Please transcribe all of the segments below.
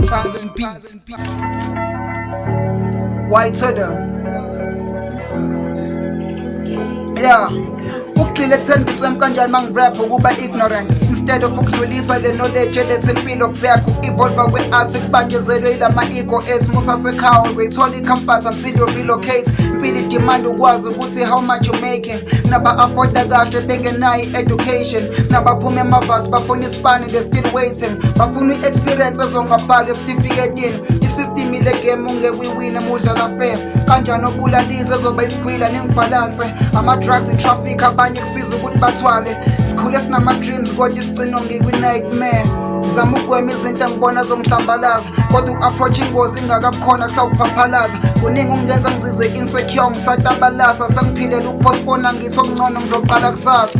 BARSandBEATS. Why to the? Yeah. Ukdlile 10 bits kanjani mang'Repha ukuba ignorant instead of ukdlulisa le knowledge eletha impilo back uku-evolve kwe-arts kubanjezelwe ilama ego ethu Musasekhaya uzoy'thol i-comfort until you relocate Impil'idemand ukwazi ukuthi how much you making naba-afforda kahle Bengenay'i-Education nabaphuma varsy bafun'ispani they still waiting bafuna i-experience ezongabhali esitifiketini isystem ile-Game Ongek'Uy'wine muy'dlala fair Kanjani Obulalil'izwe ezoba isigwila aning'Balanse ama-drugs i-traffic abanye kusiza ukuthi bathwale sikhule snama-Dreams kodwa isigcino ngikwi-nightmare zama ukugwema izint'Engbona zomhlambalaza kodwa uku-approach ingozi ingakab'khona kusawuphaphalaza kuningi ungenza ngizizwe insecure ngisatabalasa Seng'philel'uk'postponer ngithi okungcono ngizoqala kusasa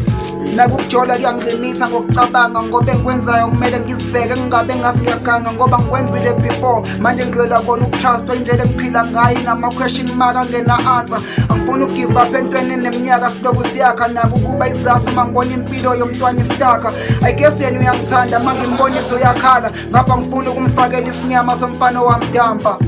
nakukujola kuyangilimitha ngokucabanga ngoba engikwenzayo kumele ngizibheke ngingabe ngase ngiyaganga ngoba ngikwenzile before manje ngilwela kona ukutrustwa indlela engiphila ngayo nama-question mark angena-answer angifuni ugive up entweni eneminyaka siloku siyakha nabo ukuba izathu uma ngibona impilo yomntwana isitaka I guess yena uyangithanda uma ngimbonisa uyakhala ngapha ngifuna ukumfakela isinyama somfana wamdampa